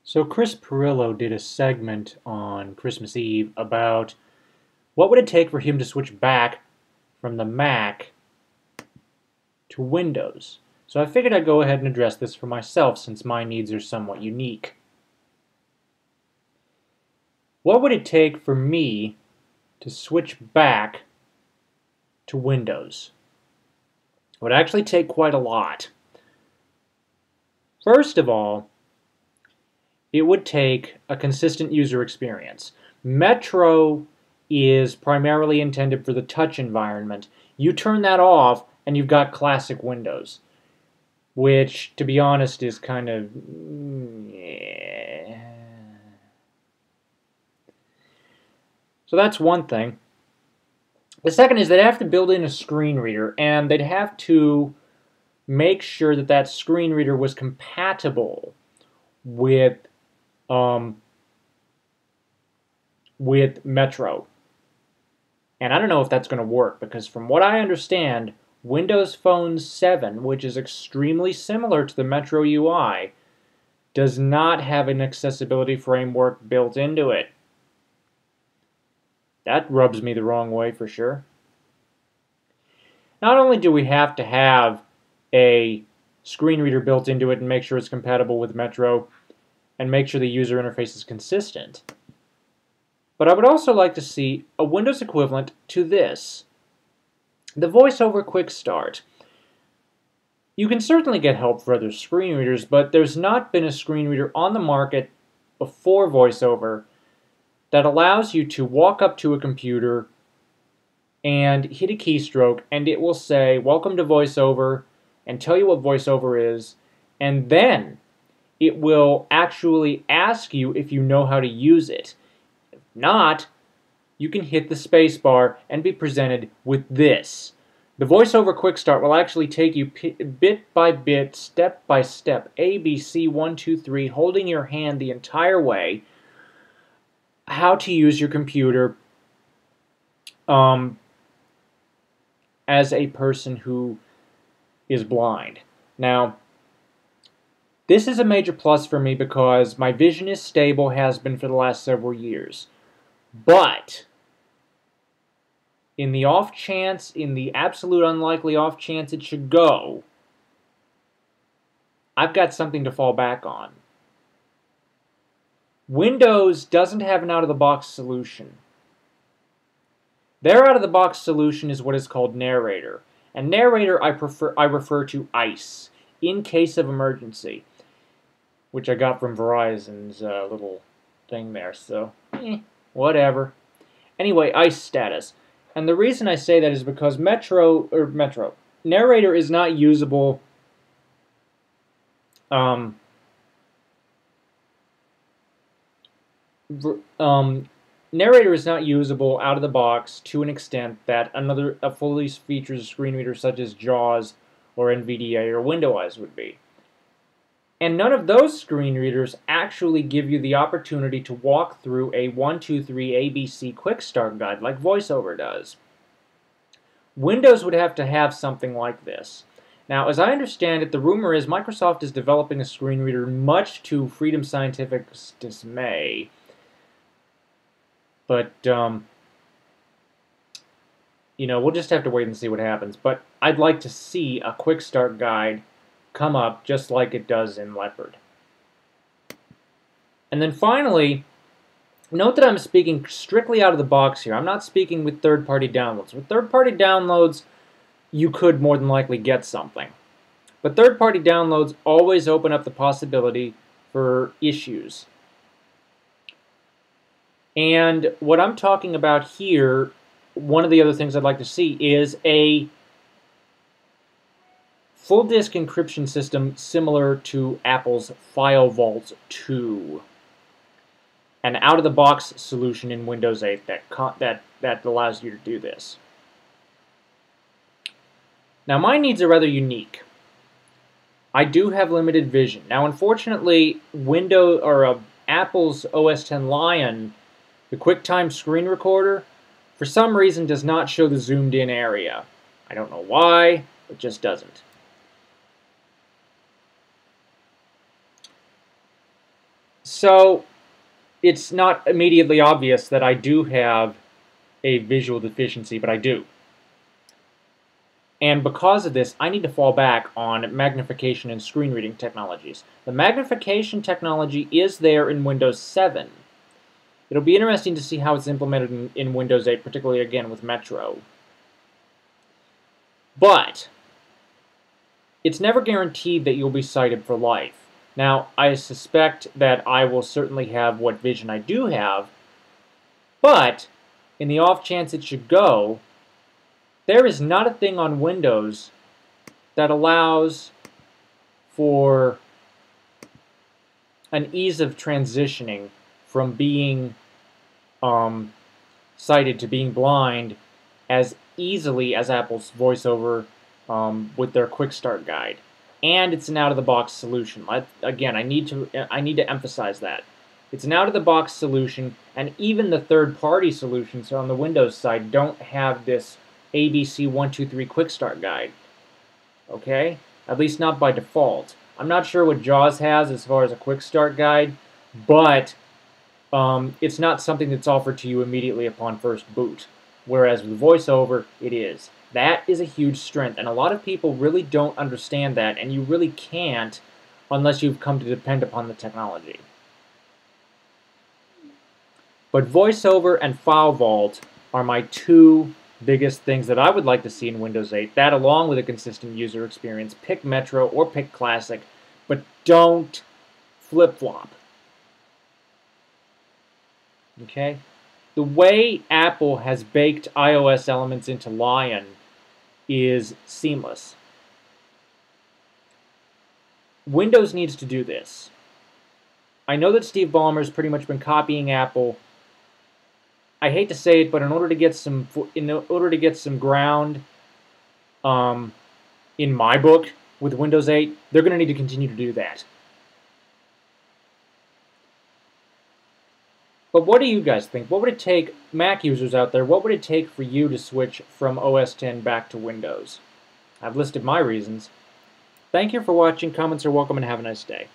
So Chris Pirillo did a segment on Christmas Eve about what would it take for him to switch back from the Mac to Windows. So I figured I'd go ahead and address this for myself since my needs are somewhat unique. What would it take for me to switch back to Windows? It would actually take quite a lot. First of all, it would take a consistent user experience. Metro is primarily intended for the touch environment. You turn that off and you've got classic Windows, which, to be honest, is kind of... yeah. So that's one thing. The second is they'd have to build in a screen reader, and they'd have to make sure that that screen reader was compatible with Metro. And I don't know if that's going to work, because from what I understand, Windows Phone 7, which is extremely similar to the Metro UI, does not have an accessibility framework built into it. That rubs me the wrong way for sure. Not only do we have to have a screen reader built into it and make sure it's compatible with Metro and make sure the user interface is consistent, but I would also like to see a Windows equivalent to this. The VoiceOver Quick Start. You can certainly get help for other screen readers, but there's not been a screen reader on the market before VoiceOver that allows you to walk up to a computer and hit a keystroke, and it will say, "Welcome to VoiceOver," and tell you what VoiceOver is, and then it will actually ask you if you know how to use it. If not, you can hit the space bar and be presented with this. The VoiceOver Quick Start will actually take you bit by bit, step by step, A, B, C, 1, 2, 3, holding your hand the entire way, how to use your computer as a person who is blind. Now, this is a major plus for me because my vision is stable, has been for the last several years. But in the off chance, in the absolute unlikely off chance it should go, I've got something to fall back on. Windows doesn't have an out-of-the-box solution. Their out-of-the-box solution is what is called Narrator. And Narrator I refer to ICE, in case of emergency, which I got from Verizon's little thing there, so whatever. Anyway, ICE status. And the reason I say that is because Narrator is not usable Narrator is not usable out of the box to an extent that a fully featured screen reader such as JAWS or NVDA or WindowEyes would be. And none of those screen readers actually give you the opportunity to walk through a 1, 2, 3 ABC quick start guide like VoiceOver does. Windows would have to have something like this. Now, as I understand it, the rumor is Microsoft is developing a screen reader, much to Freedom Scientific's dismay. But, we'll just have to wait and see what happens. But I'd like to see a quick start guide come up just like it does in Leopard. And then finally, note that I'm speaking strictly out of the box here. I'm not speaking with third-party downloads. With third-party downloads, you could more than likely get something. But third-party downloads always open up the possibility for issues. And what I'm talking about here, one of the other things I'd like to see is a full disk encryption system similar to Apple's FileVault 2. An out-of-the-box solution in Windows 8 that allows you to do this. Now, my needs are rather unique. I do have limited vision. Now, unfortunately, Apple's OS X Lion, the QuickTime screen recorder, for some reason does not show the zoomed in area. I don't know why, it just doesn't. So it's not immediately obvious that I do have a visual deficiency, but I do. And because of this, I need to fall back on magnification and screen reading technologies. The magnification technology is there in Windows 7. It'll be interesting to see how it's implemented in Windows 8, particularly again with Metro. But it's never guaranteed that you'll be sighted for life. Now, I suspect that I will certainly have what vision I do have, but in the off chance it should go, there is not a thing on Windows that allows for an ease of transitioning from being sighted to being blind as easily as Apple's VoiceOver with their Quick Start Guide. And it's an out-of-the-box solution. Again, I need to emphasize that. It's an out-of-the-box solution, and even the third-party solutions on the Windows side don't have this ABC 123 Quick Start Guide. Okay? At least not by default. I'm not sure what JAWS has as far as a Quick Start Guide, but it's not something that's offered to you immediately upon first boot. Whereas with VoiceOver, it is. That is a huge strength, and a lot of people really don't understand that, and you really can't unless you've come to depend upon the technology. But VoiceOver and File Vault are my two biggest things that I would like to see in Windows 8. That, along with a consistent user experience. Pick Metro or pick Classic, but don't flip-flop. Okay? The way Apple has baked iOS elements into Lion is seamless. Windows needs to do this. I know that Steve Ballmer's pretty much been copying Apple. I hate to say it, but in order to get some ground, in my book with Windows 8, they're going to need to continue to do that. But what do you guys think? What would it take, Mac users out there, what would it take for you to switch from OS X back to Windows? I've listed my reasons. Thank you for watching. Comments are welcome, and have a nice day.